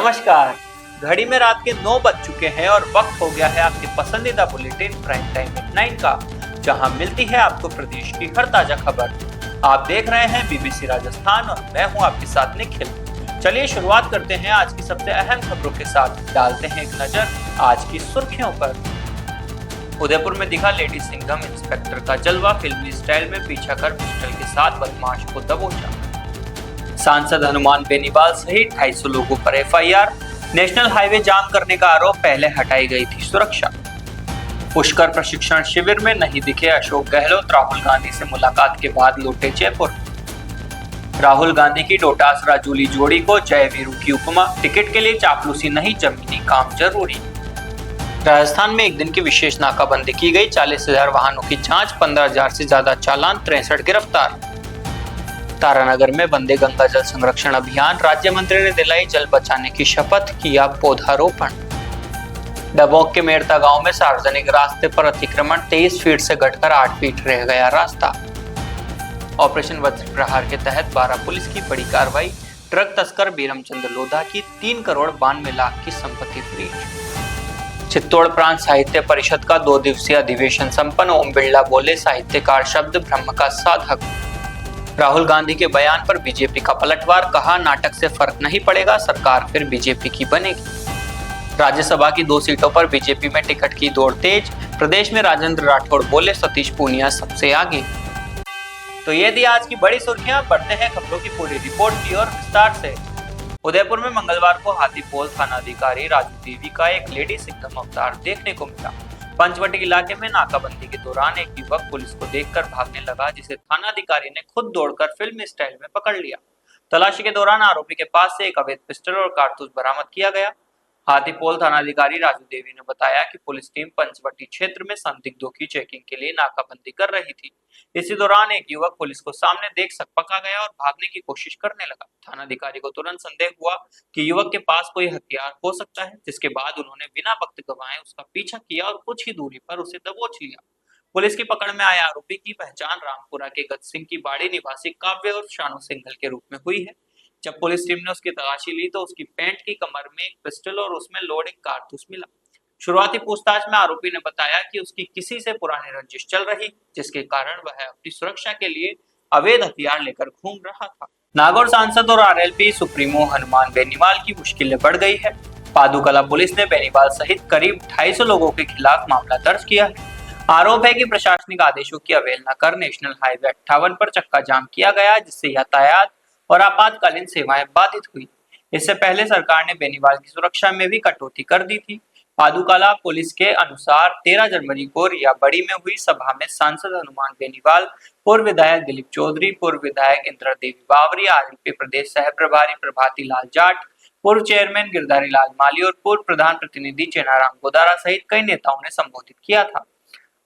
नमस्कार। घड़ी में रात के 9 बज चुके हैं और वक्त हो गया है आपके पसंदीदा बुलेटिन प्राइम टाइम एट 9 का, जहां मिलती है आपको प्रदेश की हर ताजा खबर। आप देख रहे हैं बीबीसी राजस्थान और मैं हूं आपके साथ निखिल। चलिए शुरुआत करते हैं आज की सबसे अहम खबरों के साथ। डालते हैं एक नजर आज की सुर्खियों पर। उदयपुर में दिखा लेडी सिंघम इंस्पेक्टर का जलवा, फिल्मी स्टाइल में पीछा कर पिस्टल के साथ बदमाश को दबोचा। सांसद हनुमान बेनीवाल सहित 250 लोगों पर एफआईआर। नेशनल हाईवे जाम करने का आरोप, पहले हटाई गई थी सुरक्षा। पुष्कर प्रशिक्षण शिविर में नहीं दिखे अशोक गहलोत, राहुल गांधी से मुलाकात के बाद लौटे जयपुर। राहुल गांधी की डोटासरा जूली जोड़ी को जय वीरू की उपमा, टिकट के लिए चापलूसी नहीं जमीनी काम जरूरी। राजस्थान में एक दिन की विशेष नाकाबंदी की गई, 40,000 वाहनों की जांच, 15,000 से ज्यादा चालान, 63 गिरफ्तार। तारानगर में वंदे गंगा जल संरक्षण अभियान, राज्य मंत्री ने दिलाई जल बचाने की शपथ, किया पौधारोपण। डबोक के मेड़ता गांव में सार्वजनिक रास्ते पर अतिक्रमण, 23 फीट से घटकर 8 फीट रह गया रास्ता। ऑपरेशन वज्र प्रहार के तहत 12 पुलिस की बड़ी कार्रवाई, ट्रक तस्कर बीरमचंद लोधा की 3 करोड़ 92 लाख की संपत्ति फ्रीज। चित्तौड़ प्रांत साहित्य परिषद का 2 दिवसीय अधिवेशन संपन्न, ओम बिरला बोले साहित्यकार शब्द ब्रह्म का साधक। राहुल गांधी के बयान पर बीजेपी का पलटवार, कहा नाटक से फर्क नहीं पड़ेगा, सरकार फिर बीजेपी की बनेगी। राज्यसभा की 2 सीटों पर बीजेपी में टिकट की दौड़ तेज, प्रदेश में राजेंद्र राठौड़ बोले सतीश पूनिया सबसे आगे। तो ये थी आज की बड़ी सुर्खियां। बढ़ते हैं खबरों की पूरी रिपोर्ट की ओर विस्तार से। उदयपुर में मंगलवार को हाथीपोल थानाधिकारी राजू देवी का एक लेडी सिंघम अवतार देखने को मिला। पंचवटी इलाके में नाकाबंदी के दौरान एक युवक पुलिस को देखकर भागने लगा, जिसे थानाधिकारी ने खुद दौड़कर फिल्मी स्टाइल में पकड़ लिया। तलाशी के दौरान आरोपी के पास से एक अवैध पिस्टल और कारतूस बरामद किया गया। हाथीपोल थानाधिकारी राजू देवी ने बताया कि पुलिस टीम पंचवटी क्षेत्र में संदिग्धों की चेकिंग के लिए नाकाबंदी कर रही थी। इसी दौरान एक युवक पुलिस को सामने देख सकपका गया और भागने की कोशिश करने लगा। थानाधिकारी को तुरंत संदेह हुआ कि युवक के पास कोई हथियार हो सकता है, जिसके बाद उन्होंने बिना वक्त गंवाए उसका पीछा किया और कुछ ही दूरी पर उसे दबोच लिया। पुलिस की पकड़ में आए आरोपी की पहचान रामपुरा के गज सिंह की बाड़ी निवासी काव्य और शानू सिंघल के रूप में हुई है। जब पुलिस टीम ने उसकी तलाशी ली तो उसकी पैंट की कमर में एक पिस्टल और उसमें लोड एक कारतूस मिला। शुरुआती पूछताछ में आरोपी ने बताया कि उसकी किसी से पुरानी रंजिश चल रही, जिसके कारण वह अपनी सुरक्षा के लिए अवैध हथियार लेकर घूम रहा था। नागौर सांसद और आरएलपी सुप्रीमो हनुमान बेनीवाल की मुश्किलें बढ़ गई है। पादुकला पुलिस ने बेनीवाल सहित करीब 250 लोगों के खिलाफ मामला दर्ज किया है। आरोप है कि प्रशासनिक आदेशों की अवहेलना कर नेशनल हाईवे 58 पर चक्का जाम किया गया, जिससे यातायात और आपातकालीन सेवाएं बाधित हुई। इससे पहले सरकार ने बेनीवाल की सुरक्षा में भी कटौती कर दी थी। पादुकला पुलिस के अनुसार 13 जनवरी को रियाबड़ी में हुई सभा में सांसद हनुमान बेनीवाल, पूर्व विधायक दिलीप चौधरी, पूर्व विधायक इंदिरा देवी बावरी, आरएलपी प्रदेश सह प्रभारी प्रभाती लाल जाट, पूर्व चेयरमैन गिरधारी लाल माली और पूर्व प्रधान प्रतिनिधि चेनाराम गोदारा सहित कई नेताओं ने संबोधित किया था।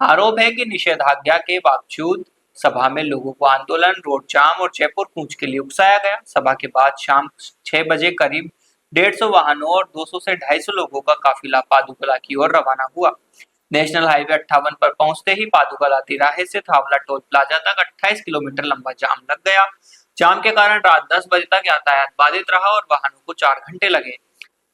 आरोप है कि निषेधाज्ञा के बावजूद सभा में लोगों को आंदोलन, रोड जाम और जयपुर कूच के लिए उकसाया गया। सभा के बाद शाम 6 बजे करीब 150 वाहनों और 200 से 250 लोगों का काफिला पादुकला की ओर रवाना हुआ। नेशनल हाईवे 58 पर पहुंचते ही पादुकला तिराहे से थावला टोल प्लाजा तक 28 किलोमीटर लंबा जाम लग गया। जाम के कारण रात 10 बजे तक यातायात बाधित रहा और वाहनों को 4 घंटे लगे।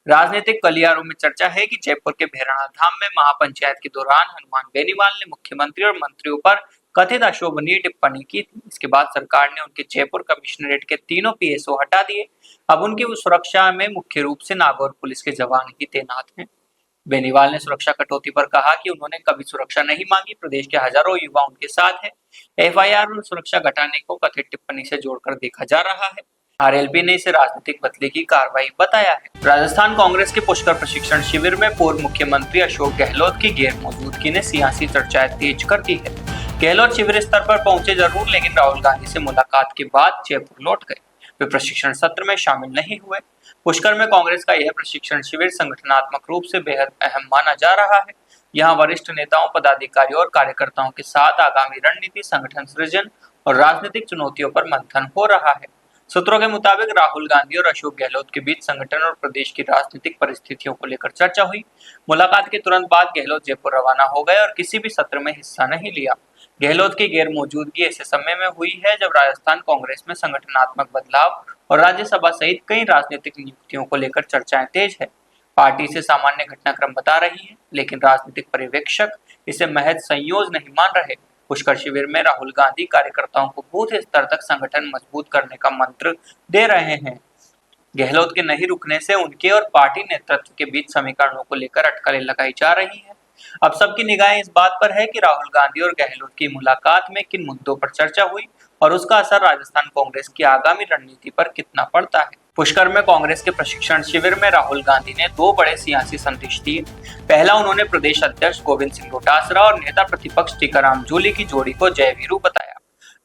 राजनीतिक गलियारों में चर्चा है कि जयपुर के भैरवनाथ धाम में महापंचायत के दौरान हनुमान बेनीवाल ने मुख्यमंत्री और मंत्रियों पर कथित अशोभनीय टिप्पणी की थी। इसके बाद सरकार ने उनके जयपुर कमिश्नरेट के तीनों पीएसओ हटा दिए। अब उनकी सुरक्षा में मुख्य रूप से नागौर पुलिस के जवान ही तैनात हैं। बेनीवाल ने सुरक्षा कटौती पर कहा कि उन्होंने कभी सुरक्षा नहीं मांगी, प्रदेश के हजारों युवा उनके साथ है। एफआईआर और सुरक्षा घटाने को कथित टिप्पणी से जोड़कर देखा जा रहा है। आरएलपी ने इसे राजनीतिक बदले की कार्रवाई बताया है। राजस्थान कांग्रेस के पुष्कर प्रशिक्षण शिविर में पूर्व मुख्यमंत्री अशोक गहलोत की गैर मौजूदगी ने सियासी चर्चाएं तेज कर दी है। गहलोत शिविर स्तर पर पहुंचे जरूर, लेकिन राहुल गांधी से मुलाकात के बाद जयपुर लौट गए। वे प्रशिक्षण सत्र में शामिल नहीं हुए। पुष्कर में कांग्रेस का यह प्रशिक्षण शिविर संगठनात्मक रूप से बेहद अहम माना जा रहा है। यहाँ वरिष्ठ नेताओं, पदाधिकारियों और कार्यकर्ताओं के साथ आगामी रणनीति, संगठन सृजन और राजनीतिक चुनौतियों पर मंथन हो रहा है। सूत्रों के मुताबिक राहुल गांधी और अशोक गहलोत के बीच संगठन और प्रदेश की राजनीतिक परिस्थितियों को लेकर चर्चा हुई। मुलाकात के तुरंत बाद गहलोत जयपुर रवाना हो गए और किसी भी सत्र में हिस्सा नहीं लिया। गहलोत की गैर मौजूदगी ऐसे समय में हुई है जब राजस्थान कांग्रेस में संगठनात्मक बदलाव और राज्यसभा सहित कई राजनीतिक नियुक्तियों को लेकर चर्चाएं तेज है। पार्टी इसे सामान्य घटनाक्रम बता रही है, लेकिन राजनीतिक पर्यवेक्षक इसे महज संयोज नहीं मान रहे। पुष्कर शिविर में राहुल गांधी कार्यकर्ताओं को बूथ स्तर तक संगठन मजबूत करने का मंत्र दे रहे हैं। गहलोत के नहीं रुकने से उनके और पार्टी नेतृत्व के बीच समीकरणों को लेकर अटकलें लगाई जा रही है। अब सबकी निगाहें इस बात पर है कि राहुल गांधी और गहलोत की मुलाकात में किन मुद्दों पर चर्चा हुई और उसका असर राजस्थान कांग्रेस की आगामी रणनीति पर कितना पड़ता है। पुष्कर में कांग्रेस के प्रशिक्षण शिविर में राहुल गांधी ने दो बड़े सियासी संदेश दिए। पहला, उन्होंने प्रदेश अध्यक्ष गोविंद सिंह डोटासरा और नेता प्रतिपक्ष टीकाराम जूली की जोड़ी को जयवीरू बताया।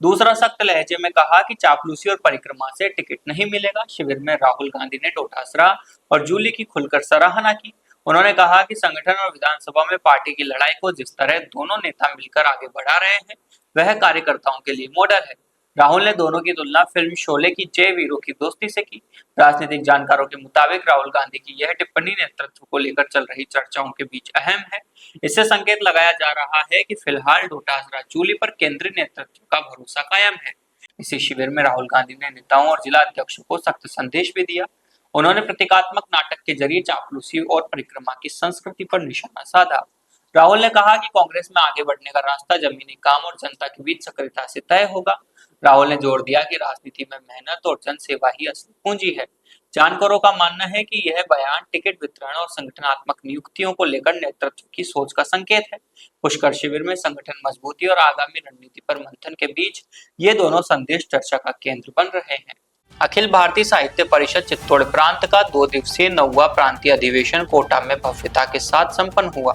दूसरा, सख्त लहजे में कहा कि चापलूसी और परिक्रमा से टिकट नहीं मिलेगा। शिविर में राहुल गांधी ने डोटासरा और जूली की खुलकर सराहना की। उन्होंने कहा कि संगठन और विधानसभा में पार्टी की लड़ाई को जिस तरह दोनों नेता मिलकर आगे बढ़ा रहे हैं, वह कार्यकर्ताओं के लिए मॉडल है। राहुल ने दोनों की तुलना फिल्म शोले की जय वीरों की दोस्ती से की। राजनीतिक जानकारों के मुताबिक राहुल गांधी की यह टिप्पणी नेतृत्व को लेकर चल रही चर्चाओं के बीच अहम है। इससे संकेत लगाया जा रहा है कि फिलहाल डोटासरा जूली पर केंद्रीय नेतृत्व का भरोसा कायम है। इसी शिविर में राहुल गांधी ने नेताओं और जिला अध्यक्षों को सख्त संदेश भी दिया। उन्होंने प्रतीकात्मक नाटक के जरिए चापलूसी और परिक्रमा की संस्कृति पर निशाना साधा। राहुल ने कहा कि कांग्रेस में आगे बढ़ने का रास्ता जमीनी काम और जनता के बीच सक्रियता से तय होगा। राहुल ने जोर दिया कि राजनीति में मेहनत और जन सेवा ही असली पूंजी है। जानकारों का मानना है कि यह बयान टिकट वितरण और संगठनात्मक नियुक्तियों को लेकर नेतृत्व की सोच का संकेत है। पुष्कर शिविर में संगठन मजबूती और आगामी रणनीति पर मंथन के बीच ये दोनों संदेश चर्चा का केंद्र बन रहे हैं। अखिल भारतीय साहित्य परिषद चित्तौड़ प्रांत का 2 दिवसीय 9वां प्रांतीय अधिवेशन कोटा में भव्यता के साथ संपन्न हुआ।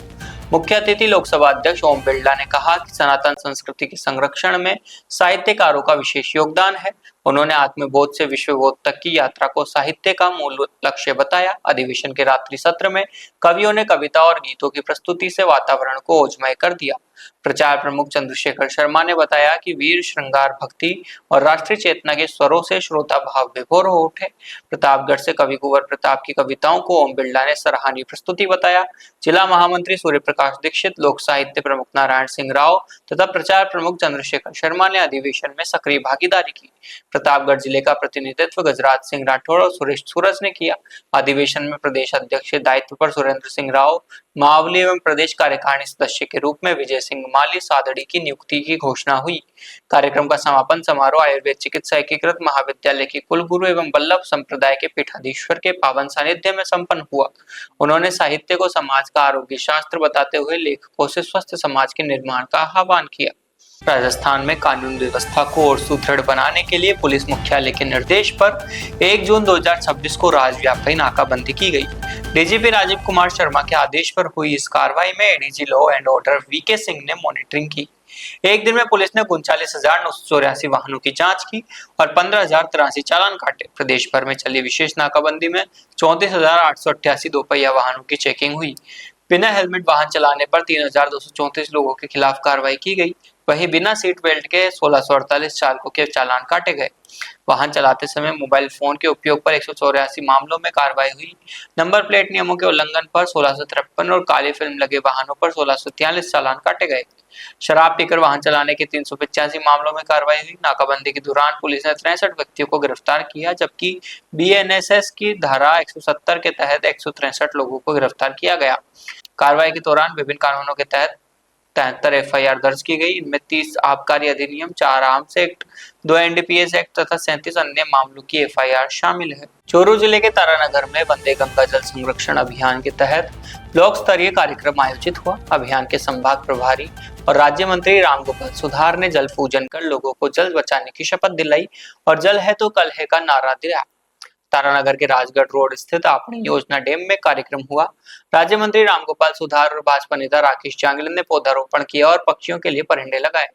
मुख्य अतिथि लोकसभा अध्यक्ष ओम बिरला ने कहा कि सनातन संस्कृति के संरक्षण में साहित्यकारों का विशेष योगदान है। उन्होंने आत्मबोध से विश्वबोध तक की यात्रा को साहित्य का मूल लक्ष्य बताया। अधिवेशन के रात्रि सत्र में कवियों ने कविता और गीतों की प्रस्तुति से वातावरण को ओजमय कर दिया। प्रचार प्रमुख चंद्रशेखर शर्मा ने बताया कि वीर श्रृंगार भक्ति और राष्ट्रीय चेतना के स्वरों से श्रोता भाव विभोर हो उठे। प्रतापगढ़ से कवि कुंवर प्रताप की कविताओं को ओम बिरला ने सराहनीय प्रस्तुति बताया। जिला महामंत्री सूर्य प्रकाश दीक्षित, लोक साहित्य प्रमुख नारायण सिंह राव तथा प्रचार प्रमुख चंद्रशेखर शर्मा ने अधिवेशन में सक्रिय भागीदारी की। प्रतापगढ़ जिले का प्रतिनिधित्व गजराज सिंह राठौड़ और सुरेश सूरज ने किया। अधिवेशन में प्रदेश अध्यक्ष के दायित्व पर सुरेंद्र सिंह राव, मावली एवं प्रदेश कार्यकारिणी सदस्य के रूप में विजय सिंह माली सादड़ी की नियुक्ति की घोषणा हुई। कार्यक्रम का समापन समारोह आयुर्वेद चिकित्सा एकीकृत महाविद्यालय के कुलगुरु एवं वल्लभ संप्रदाय के पीठाधीश्वर के पावन सानिध्य में संपन्न हुआ। उन्होंने साहित्य को समाज का आरोग्य शास्त्र बताते हुए लेखकों से स्वस्थ समाज के निर्माण का आह्वान किया। राजस्थान में कानून व्यवस्था को और सुदृढ़ बनाने के लिए पुलिस मुख्यालय के निर्देश पर 1 जून 2026 को राज्यव्यापी नाकाबंदी की गई। डीजीपी राजीव कुमार शर्मा के आदेश पर हुई इस कार्रवाई में ADG law and order VK Singh ने मॉनिटरिंग की। एक दिन में पुलिस ने 39,984 वाहनों की जांच की और 15,083 चालान काटे। प्रदेश भर में चली विशेष नाकाबंदी में 34,888 दोपहिया वाहनों की चेकिंग हुई। बिना हेलमेट वाहन चलाने पर 3,234 लोगों के खिलाफ कार्रवाई की गई। वहीं बिना सीट बेल्ट के 1,648 चालकों के चालान काटे गए। वाहन चलाते समय मोबाइल फोन के उपयोग पर 184 मामलों में कार्रवाई हुई। नंबर प्लेट नियमों के उल्लंघन पर 1653 और काली फिल्म लगे वाहनों पर 1643 चालान काटे गए। शराब पीकर वाहन चलाने के 385 मामलों में कार्रवाई हुई। नाकाबंदी के दौरान पुलिस ने 63 व्यक्तियों को गिरफ्तार किया, जबकि बीएनएसएस की धारा 170 के तहत 163 लोगों को गिरफ्तार किया गया। कार्रवाई के दौरान विभिन्न कानूनों के तहत 73 एफआईआर दर्ज की गई। इनमें 30 आबकारी अधिनियम, 4 आर्म्स एक्ट, 2 एनडीपीएस एक्ट तथा 37 अन्य मामलों की एफआईआर शामिल है। चूरू जिले के तारानगर में वंदे गंगा जल संरक्षण अभियान के तहत ब्लॉक स्तरीय कार्यक्रम आयोजित हुआ। अभियान के संभाग प्रभारी और राज्य मंत्री रामगोपाल सुधार ने जल पूजन कर लोगों को जल बचाने की शपथ दिलाई और जल है तो कल है का नारा दिया। तारानगर के राजगढ़ रोड स्थित आपणी योजना डैम में कार्यक्रम हुआ। राज्य मंत्री रामगोपाल सुधार और भाजपा नेता राकेश जांगले ने पौधारोपण किया और पक्षियों के लिए परिंदे लगाए।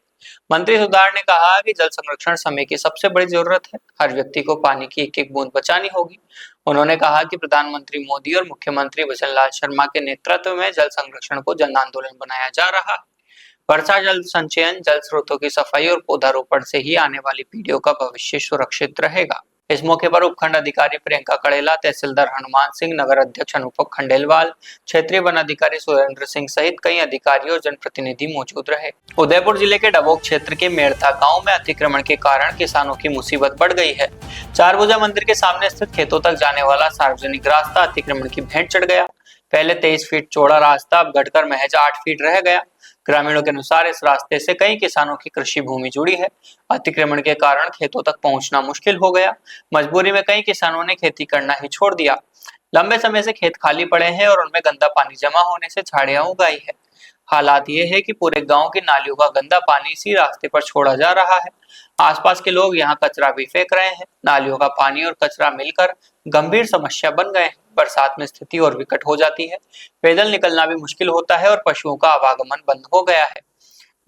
मंत्री सुधार ने कहा कि जल संरक्षण समय की सबसे बड़ी जरूरत है। हर व्यक्ति को पानी की एक एक बूंद बचानी होगी। उन्होंने कहा कि प्रधानमंत्री मोदी और मुख्यमंत्री भजन लाल शर्मा के नेतृत्व में जल संरक्षण को जन आंदोलन बनाया जा रहा है। वर्षा जल संचयन, जल स्रोतों की सफाई और पौधारोपण से ही आने वाली पीढ़ियों का भविष्य सुरक्षित रहेगा। इस मौके पर उपखंड अधिकारी प्रियंका कड़ेला, तहसीलदार हनुमान सिंह, नगर अध्यक्ष अनुपम खंडेलवाल, क्षेत्रीय वन अधिकारी सुरेंद्र सिंह सहित कई अधिकारी और जनप्रतिनिधि मौजूद रहे। उदयपुर जिले के डबोक क्षेत्र के मेड़ता गांव में अतिक्रमण के कारण किसानों की मुसीबत बढ़ गई है। चारभुजा मंदिर के सामने स्थित खेतों तक जाने वाला सार्वजनिक रास्ता अतिक्रमण की भेंट चढ़ गया। पहले 23 फीट चौड़ा रास्ता अब घटकर महज 8 फीट रह गया। ग्रामीणों के अनुसार इस रास्ते से कई किसानों की कृषि भूमि जुड़ी है। अतिक्रमण के कारण खेतों तक पहुंचना मुश्किल हो गया। मजबूरी में कई किसानों ने खेती करना ही छोड़ दिया। लंबे समय से खेत खाली पड़े हैं और उनमें गंदा पानी जमा होने से झाड़ियां उगाई है। हालात ये है कि पूरे गांव की नालियों का गंदा पानी इसी रास्ते पर छोड़ा जा रहा है। आसपास के लोग यहाँ कचरा भी फेंक रहे हैं। नालियों का पानी और कचरा मिलकर गंभीर समस्या बन गए हैं। बरसात में स्थिति और विकट हो जाती है। पैदल निकलना भी मुश्किल होता है और पशुओं का आवागमन बंद हो गया है।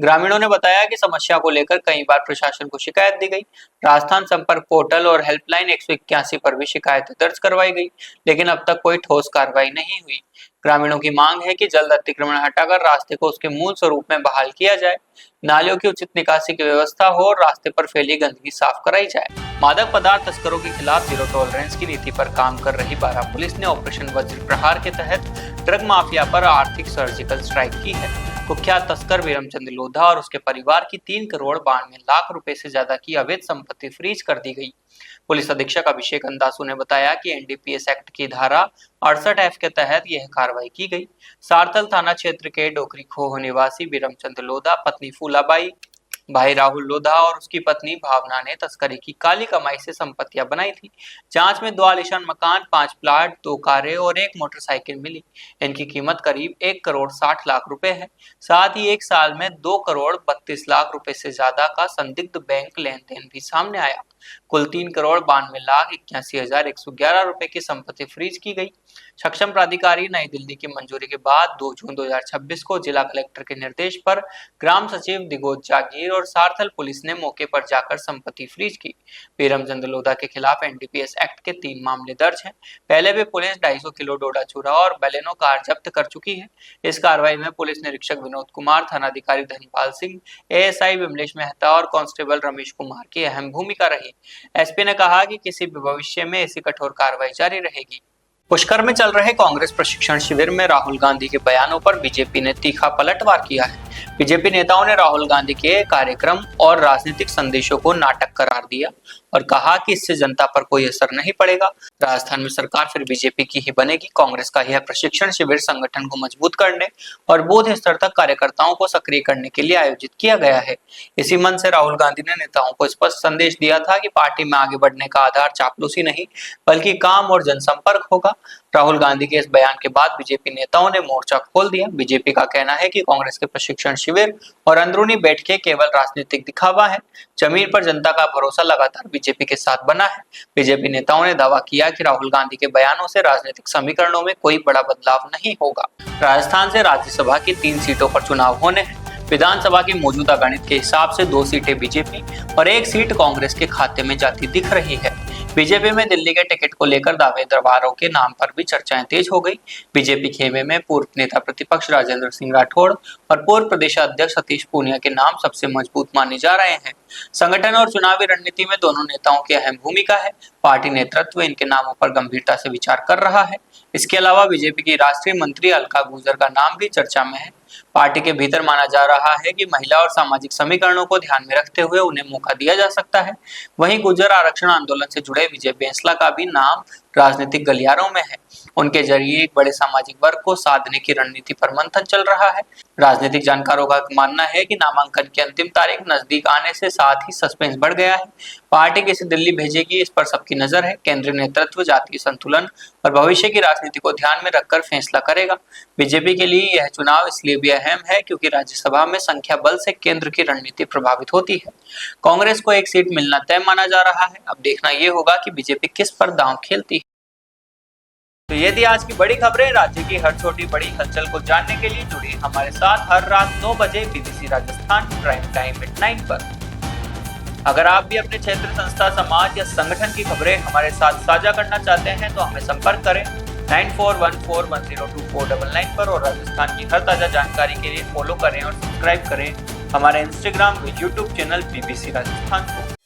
ग्रामीणों ने बताया कि समस्या को लेकर कई बार प्रशासन को शिकायत दी गई। राजस्थान संपर्क पोर्टल और हेल्पलाइन 181 पर भी शिकायत दर्ज करवाई गई, लेकिन अब तक कोई ठोस कार्रवाई नहीं हुई। ग्रामीणों की मांग है कि जल्द अतिक्रमण हटाकर रास्ते को उसके मूल स्वरूप में बहाल किया जाए, नालियों की उचित निकासी की व्यवस्था हो और रास्ते पर फैली गंदगी साफ कराई जाए। मादक पदार्थ तस्करों के खिलाफ जीरो टॉलरेंस की नीति पर काम कर रही बारां पुलिस ने ऑपरेशन वज्र प्रहार के तहत ड्रग माफिया पर आर्थिक सर्जिकल स्ट्राइक की है। कुख्यात तस्कर वीरमचंद लोधा और उसके परिवार की 3 करोड़ 92 लाख रुपए से ज्यादा की अवैध संपत्ति फ्रीज कर दी गई। पुलिस अधीक्षक अभिषेक अंदासू ने बताया कि एनडीपीएस एक्ट की धारा 68F के तहत यह कार्रवाई की गई। सारथल थाना क्षेत्र के डोकरी खोह निवासी वीरमचंद लोधा, पत्नी फूलाबाई, भाई राहुल लोधा और उसकी पत्नी भावना ने तस्करी की काली कमाई से संपत्तियां बनाई थी। जांच में 2 आलीशान मकान, 5 प्लाट, 2 कारें और 1 मोटरसाइकिल मिली। इनकी कीमत करीब 1 करोड़ 60 लाख रुपए है। साथ ही 1 साल में 2 करोड़ 32 लाख रुपए से ज्यादा का संदिग्ध बैंक लेन देन भी सामने आया। कुल 3 करोड़ 92 लाख 81,111 रुपए की संपत्ति फ्रीज की गई। सक्षम प्राधिकारी नई दिल्ली की मंजूरी के बाद 2 जून 2026 को जिला कलेक्टर के निर्देश पर ग्राम सचिव दिगोज जागीर और सारथल पुलिस ने मौके पर जाकर संपत्ति फ्रीज की। वीरमचंद लोधा के खिलाफ एनडीपीएस एक्ट के 3 मामले दर्ज हैं। पहले भी पुलिस 250 किलो डोडा चूरा और बेलेनो कार जब्त कर चुकी है। इस कार्रवाई में पुलिस निरीक्षक विनोद कुमार, थानाधिकारी धनपाल सिंह, एएसआई विमलेश मेहता और कांस्टेबल रमेश कुमार की अहम भूमिका रही। एसपी ने कहा कि किसी भी भविष्य में ऐसी कठोर कार्रवाई जारी रहेगी। पुष्कर में चल रहे कांग्रेस प्रशिक्षण शिविर में राहुल गांधी के बयानों पर बीजेपी ने तीखा पलटवार किया है। बीजेपी नेताओं ने राहुल गांधी के कार्यक्रम और राजनीतिक संदेशों को नाटक करार दिया और कहा कि इससे जनता पर कोई असर नहीं पड़ेगा। राजस्थान में सरकार फिर बीजेपी की ही बनेगी। कांग्रेस का यह प्रशिक्षण शिविर संगठन को मजबूत करने और बूथ स्तर तक कार्यकर्ताओं को सक्रिय करने के लिए आयोजित किया गया है। इसी मन से राहुल गांधी ने नेताओं को स्पष्ट संदेश दिया था कि पार्टी में आगे बढ़ने का आधार चापलूसी नहीं बल्कि काम और जनसंपर्क होगा। राहुल गांधी के इस बयान के बाद बीजेपी नेताओं ने मोर्चा खोल दिया। बीजेपी का कहना है कि कांग्रेस के प्रशिक्षण शिविर और अंदरूनी बैठकें केवल राजनीतिक दिखावा है। जमीन पर जनता का भरोसा लगातार बीजेपी के साथ बना है। बीजेपी नेताओं ने दावा किया कि राहुल गांधी के बयानों से राजनीतिक समीकरणों में कोई बड़ा बदलाव नहीं होगा। राजस्थान से राज्यसभा की 3 सीटों पर चुनाव होने हैं। विधानसभा के मौजूदा गणित के हिसाब से 2 सीटें बीजेपी और 1 सीट कांग्रेस के खाते में जाती दिख रही है। बीजेपी में दिल्ली के टिकट को लेकर दावेदारों के नाम पर भी चर्चाएं तेज हो गई। बीजेपी खेमे में पूर्व नेता प्रतिपक्ष राजेंद्र सिंह राठौड़ और पूर्व प्रदेश अध्यक्ष सतीश पूनिया के नाम सबसे मजबूत माने जा रहे हैं। संगठन और चुनावी रणनीति में दोनों नेताओं की अहम भूमिका है। पार्टी नेतृत्व इनके नामों पर गंभीरता से विचार कर रहा है। इसके अलावा बीजेपी की राष्ट्रीय मंत्री अलका गुर्जर का नाम भी चर्चा में है। पार्टी के भीतर माना जा रहा है कि महिला और सामाजिक समीकरणों को ध्यान में रखते हुए उन्हें मौका दिया जा सकता है। वहीं गुर्जर आरक्षण आंदोलन से जुड़े विजय बैंसला का भी नाम राजनीतिक गलियारों में है। उनके जरिए एक बड़े सामाजिक वर्ग को साधने की रणनीति पर मंथन चल रहा है। राजनीतिक जानकारों का मानना है कि नामांकन की अंतिम तारीख नजदीक आने से साथ ही सस्पेंस बढ़ गया है। पार्टी किसे दिल्ली भेजेगी, इस पर सबकी नजर है। केंद्रीय नेतृत्व जातीय संतुलन और भविष्य की राजनीति को ध्यान में रखकर फैसला करेगा। बीजेपी के लिए यह चुनाव इसलिए भी अहम है क्योंकि राज्यसभा में संख्या बल से केंद्र की रणनीति प्रभावित होती है। कांग्रेस को 1 सीट मिलना तय माना जा रहा है। अब देखना यह होगा कि बीजेपी किस पर दांव खेलती है। तो ये थी आज की बड़ी खबरें। राज्य की हर छोटी बड़ी हलचल को जानने के लिए जुड़िए हमारे साथ हर रात 9 बजे बीबीसी राजस्थान प्राइम टाइम @9 पर। अगर आप भी अपने क्षेत्र, संस्था, समाज या संगठन की खबरें हमारे साथ साझा करना चाहते हैं तो हमें संपर्क करें 9414102499 पर और राजस्थान की हर ताजा जानकारी के लिए फॉलो करें और सब्सक्राइब करें हमारे इंस्टाग्राम व यूट्यूब चैनल बीबीसी राजस्थान को।